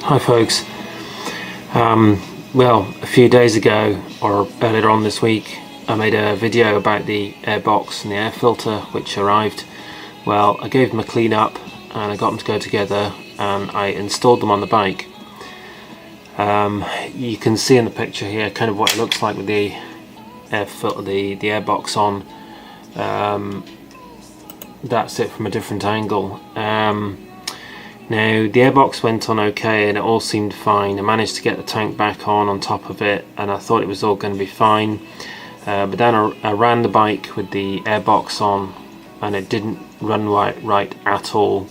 Hi folks. Well, a few days ago or earlier on this week I made a video about the airbox and the air filter which arrived. Well, I gave them a clean up and I got them to go together and I installed them on the bike. You can see in the picture here kind of what it looks like with the air filter, the airbox on. That's it from a different angle. Now the airbox went on okay and it all seemed fine. I managed to get the tank back on top of it and I thought it was all going to be fine, but then I ran the bike with the airbox on and it didn't run right at all.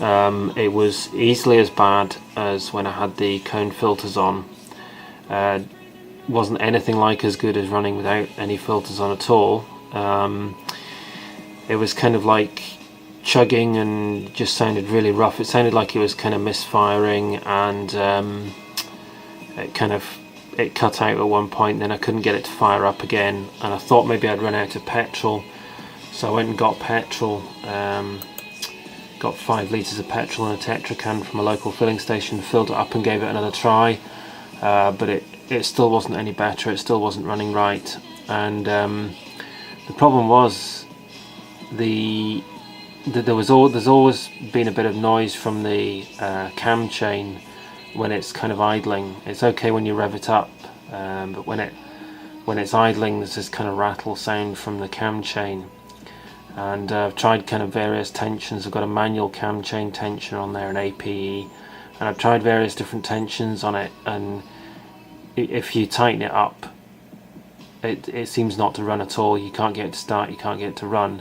It was easily as bad as when I had the cone filters on. Wasn't anything like as good as running without any filters on at all. It was kind of like chugging and just sounded really rough. It sounded like it was kind of misfiring, and it cut out at one point. Then I couldn't get it to fire up again, and I thought maybe I'd run out of petrol, so I went and got petrol. Got 5 litres of petrol in a Tetra can from a local filling station, filled it up and gave it another try, but it still wasn't any better. It still wasn't running right, and the problem was there's always been a bit of noise from the cam chain when it's kind of idling. It's okay when you rev it up, but when it's idling, there's this kind of rattle sound from the cam chain. And I've tried kind of various tensions. I've got a manual cam chain tensioner on there, an APE, and I've tried various different tensions on it, and if you tighten it up, it seems not to run at all. You can't get it to start, you can't get it to run.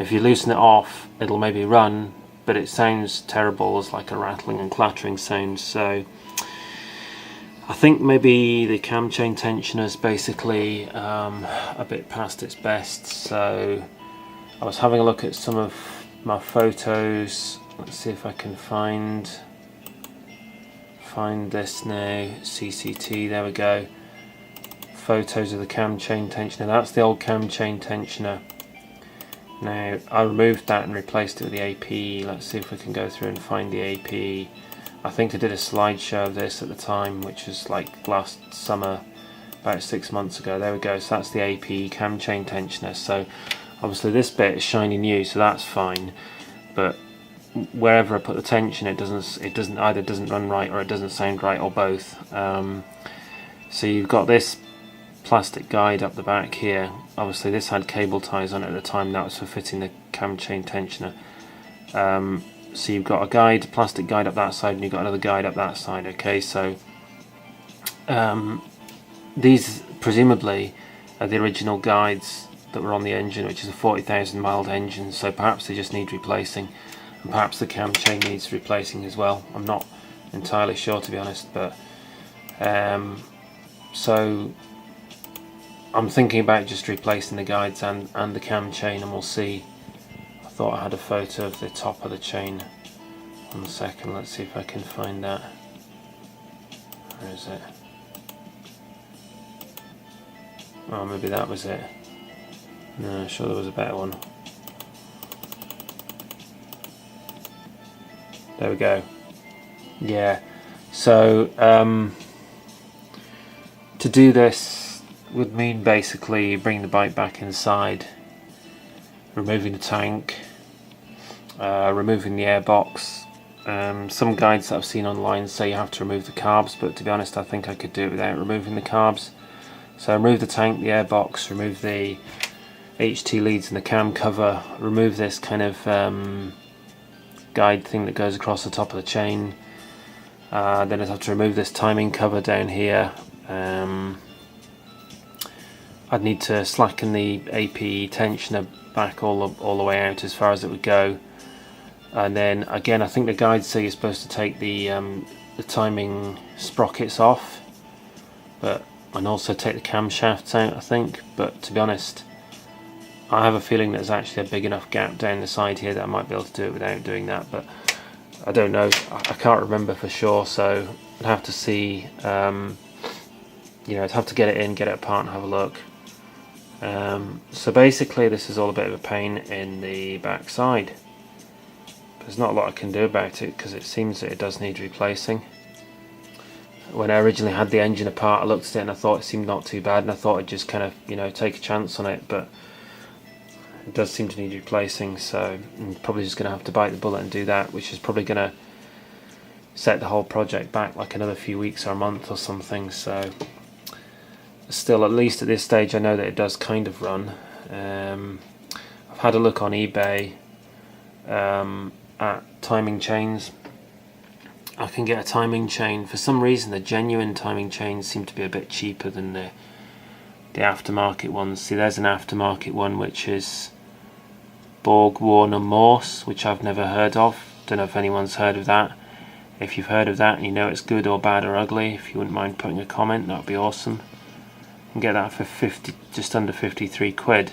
If you loosen it off, it'll maybe run, but it sounds terrible as like a rattling and clattering sound. So I think maybe the cam chain tensioner is basically a bit past its best. So I was having a look at some of my photos. Let's see if I can find this now. CCT, there we go. Photos of the cam chain tensioner. That's the old cam chain tensioner. Now I removed that and replaced it with the APE. Let's see if we can go through and find the APE. I think I did a slideshow of this at the time, which was like last summer, about 6 months ago. There we go. So that's the APE cam chain tensioner. So obviously this bit is shiny new, so that's fine. But wherever I put the tension, it either doesn't run right or it doesn't sound right, or both. So you've got this plastic guide up the back here. Obviously this had cable ties on it at the time. That was for fitting the cam chain tensioner. So you've got a plastic guide up that side, and you've got another guide up that side. Okay, so these presumably are the original guides that were on the engine, which is a 40,000 mile engine, so perhaps they just need replacing, and perhaps the cam chain needs replacing as well. I'm not entirely sure, to be honest, but so I'm thinking about just replacing the guides and the cam chain, and we'll see. I thought I had a photo of the top of the chain. 1 second, let's see if I can find that. Where is it? Oh, maybe that was it. No, I'm sure there was a better one. There we go. Yeah, so to do this would mean basically bringing the bike back inside, removing the tank, removing the airbox. Some guides that I've seen online say you have to remove the carbs, but to be honest I think I could do it without removing the carbs. So remove the tank, the airbox, remove the HT leads and the cam cover, remove this kind of guide thing that goes across the top of the chain. Then I'd have to remove this timing cover down here. I'd need to slacken the APE tensioner back all the way out as far as it would go, and then again I think the guides say you're supposed to take the timing sprockets off, and also take the camshafts out, I think. But to be honest, I have a feeling there's actually a big enough gap down the side here that I might be able to do it without doing that, but I don't know. I can't remember for sure, so I'd have to see. I'd have to get it in, get it apart and have a look. So basically this is all a bit of a pain in the back side. There's not a lot I can do about it because it seems that it does need replacing. when I originally had the engine apart, I looked at it and I thought it seemed not too bad, and I thought I'd just kind of, you know, take a chance on it, but it does seem to need replacing, so I'm probably just going to have to bite the bullet and do that, which is probably going to set the whole project back like another few weeks or a month or something. So still, at least at this stage, I know that it does kind of run. I've had a look on eBay at timing chains. I can get a timing chain. For some reason, the genuine timing chains seem to be a bit cheaper than the aftermarket ones. See, there's an aftermarket one which is Borg Warner Morse, which I've never heard of. Don't know if anyone's heard of that. If you've heard of that and you know it's good or bad or ugly, if you wouldn't mind putting a comment, that would be awesome. You can get that for just under 53 quid.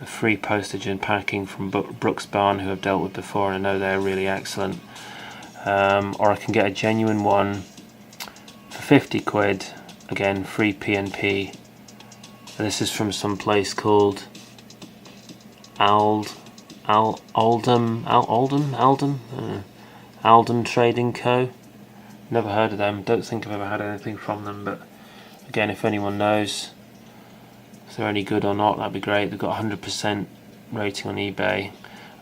A free postage and packing from Brooks Barn, who I've dealt with before, and I know they're really excellent. Or I can get a genuine one for 50 quid, again free P&P, and this is from some place called Aldem Trading Co. Never heard of them, don't think I've ever had anything from them, but again, if anyone knows if they're any good or not, that'd be great. They've got 100% rating on eBay.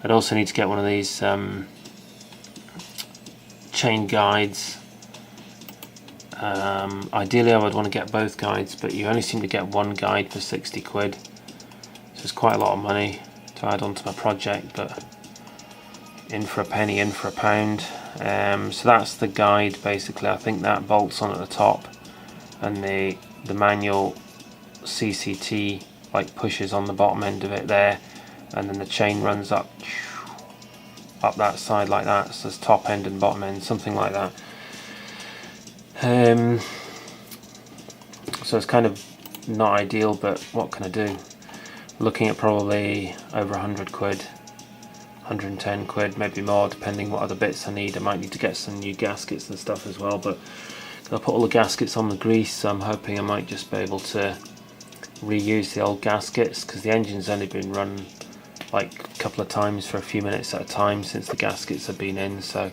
I'd also need to get one of these chain guides. Ideally I would want to get both guides, but you only seem to get one guide for 60 quid, so it's quite a lot of money to add onto my project, but in for a penny, in for a pound. So that's the guide basically. I think that bolts on at the top, and the manual CCT like pushes on the bottom end of it there, and then the chain runs up that side like that, so there's top end and bottom end, something like that. So it's kind of not ideal, but what can I do? Looking at probably over 100 quid, 110 quid, maybe more, depending what other bits I need. I might need to get some new gaskets and stuff as well, but I'll put all the gaskets on the grease, so I'm hoping I might just be able to reuse the old gaskets, because the engine's only been run like a couple of times for a few minutes at a time since the gaskets have been in, so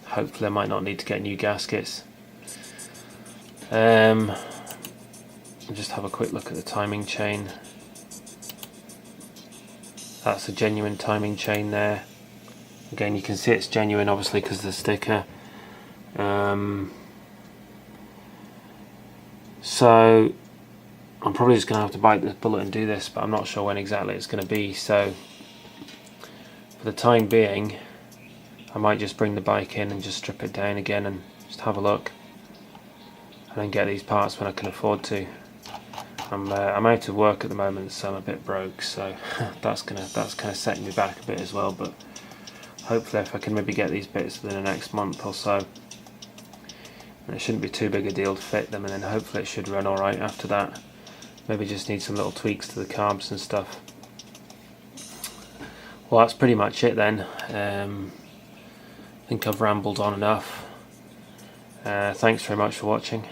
hopefully I might not need to get new gaskets. I'll just have a quick look at the timing chain. That's a genuine timing chain there. Again, you can see it's genuine obviously because of the sticker. So I'm probably just going to have to bite the bullet and do this, but I'm not sure when exactly it's going to be, so for the time being I might just bring the bike in and just strip it down again and just have a look, and then get these parts when I can afford to. I'm out of work at the moment, so I'm a bit broke, so that's kind of setting me back a bit as well, but hopefully if I can maybe get these bits within the next month or so, and it shouldn't be too big a deal to fit them, and then hopefully it should run alright after that. Maybe just need some little tweaks to the carbs and stuff. Well, that's pretty much it then. I think I've rambled on enough. Thanks very much for watching.